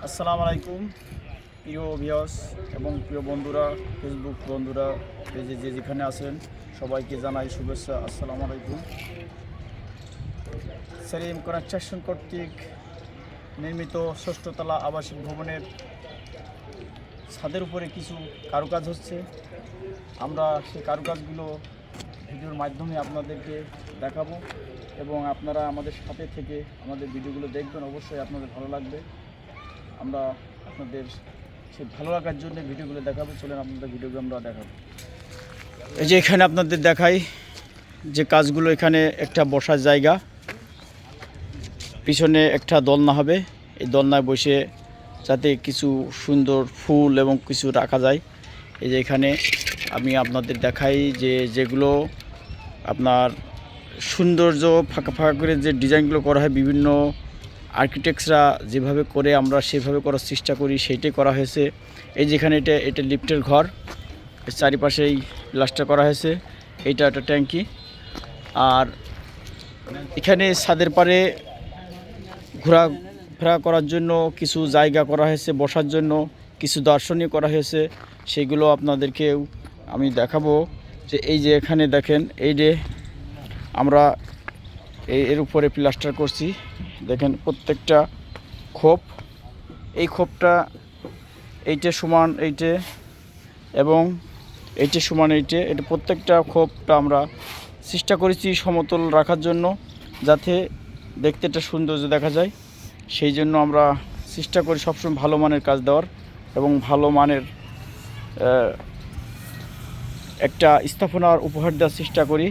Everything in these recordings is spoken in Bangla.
আসসালামু আলাইকুম প্রিয় ভিউয়ার্স এবং প্রিয় বন্ধুরা, ফেসবুক বন্ধুরা, পেজে যে যেখানে আছেন সবাইকে জানাই শুভেচ্ছা। আসসালামু আলাইকুম। সেলিম কনস্ট্রাকশন কর্তৃক নির্মিত ষষ্ঠতলা আবাসিক ভবনের ছাদের উপরে কিছু কারুকাজ হচ্ছে। আমরা সেই কারুকাজগুলো ভিডিওর মাধ্যমে আপনাদেরকে দেখাবো এবং আপনারা আমাদের সাথে থেকে আমাদের ভিডিওগুলো দেখবেন। অবশ্যই আপনাদের ভালো লাগবে। আমরা আপনাদের সেই ভালো লাগার জন্য ভিডিওগুলো দেখাবো। চলেন আপনাদের ভিডিওগুলো আমরা দেখাবো। এই যে এখানে আপনাদের দেখাই যে কাজগুলো, এখানে একটা বসার জায়গা, পিছনে একটা দোলনা হবে। এই দোলনায় বসে যাতে কিছু সুন্দর ফুল এবং কিছু রাখা যায়। এই যে এখানে আমি আপনাদের দেখাই যে যেগুলো আপনার সৌন্দর্য ফাঁকা ফাঁকা করে যে ডিজাইনগুলো করা হয়, বিভিন্ন আর্কিটেক্টরা যেভাবে করে আমরা সেভাবে করার চেষ্টা করি, সেইটাই করা হয়েছে। এই যেখানে এটা লিফটের ঘর, চারিপাশেই প্লাস্টার করা হয়েছে। এইটা একটা ট্যাঙ্কি। আর এখানে ছাদের পারে ঘোরাফেরা করার জন্য কিছু জায়গা করা হয়েছে, বসার জন্য কিছু দর্শনীয় করা হয়েছে। সেইগুলো আপনাদেরকেও আমি দেখাবো। যে এই যে এখানে দেখেন, এই যে আমরা এর উপরে প্লাস্টার করছি, দেখেন প্রত্যেকটা খোপ, এই খোপটা এইটে সমান এইটে এবং এইটে সমান এইটে, এটা প্রত্যেকটা খোপটা আমরা চেষ্টা করেছি সমতল রাখার জন্য, যাতে দেখতে একটা সৌন্দর্য দেখা যায়। সেই জন্য আমরা চেষ্টা করি সবসময় ভালো মানের কাজ দেওয়ার এবং ভালো মানের একটা স্থাপনার উপহার দেওয়ার চেষ্টা করি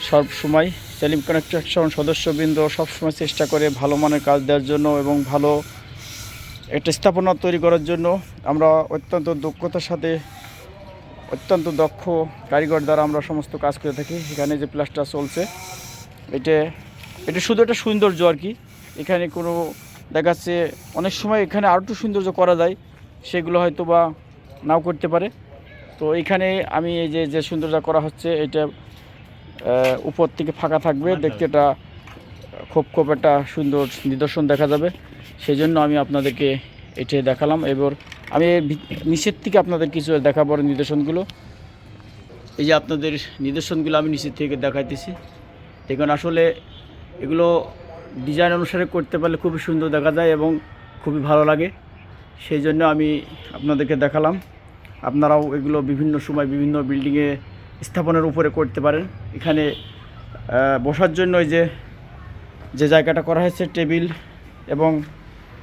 সব সময়। সেলিম কনস্ট্রাকশন সদস্যবৃন্দ সবসময় চেষ্টা করে ভালো মানের কাজ দেওয়ার জন্য এবং ভালো একটা স্থাপনা তৈরি করার জন্য। আমরা অত্যন্ত দক্ষতার সাথে, অত্যন্ত দক্ষ কারিগর দ্বারা আমরা সমস্ত কাজ করে থাকি। এখানে যে প্লাস্টার চলছে, এটা শুধু একটা সৌন্দর্য আর কি। এখানে কোনো দেখাচ্ছে অনেক সময় এখানে আরও একটু সৌন্দর্য করা যায়, সেগুলো হয়তো বা নাও করতে পারে। তো এখানে আমি এই যে সৌন্দর্য করা হচ্ছে, এটা উপর থেকে ফাঁকা থাকবে, দেখতে এটা খুব একটা সুন্দর নিদর্শন দেখা যাবে। সেই জন্য আমি আপনাদেরকে এটা দেখালাম। এবার আমি নিচের থেকে আপনাদের কিছু দেখাবো নিদর্শনগুলো। এই যে আপনাদের নিদর্শনগুলো আমি নিচের থেকে দেখাইতেছি। দেখুন, আসলে এগুলো ডিজাইন অনুসারে করতে পারলে খুবই সুন্দর দেখা যায় এবং খুবই ভালো লাগে। সেই জন্য আমি আপনাদেরকে দেখালাম। আপনারাও এগুলো বিভিন্ন সময় বিভিন্ন বিল্ডিংয়ে স্থাপনের উপরে করতে পারেন। এখানে বসার জন্য এই যে জায়গাটা করা হয়েছে, টেবিল, এবং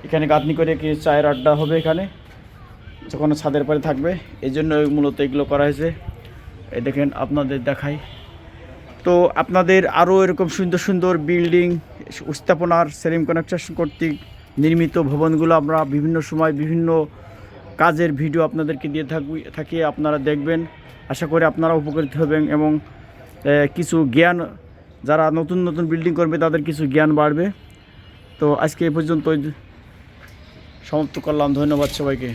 এখানে গাঁথনি করে কি চায়ের আড্ডা হবে এখানে যখন ছাদের পরে থাকবে, এই জন্য মূলত এগুলো করা হয়েছে। এই দেখেন আপনাদের দেখাই। তো আপনাদের আরও এরকম সুন্দর সুন্দর বিল্ডিং স্থাপনার সেলিম কনস্ট্রাকশন কর্তৃক নির্মিত ভবনগুলো আমরা বিভিন্ন সময় বিভিন্ন কাজের ভিডিও আপনাদেরকে দিয়ে থাকি, আপনারা দেখবেন। আশা করি আপনারা উপকৃত হবেন এবং কিছু জ্ঞান, যারা নতুন নতুন বিল্ডিং করবে তাদের কিছু জ্ঞান বাড়বে। তো আজকে এই পর্যন্ত সমাপ্ত করলাম। ধন্যবাদ সবাইকে।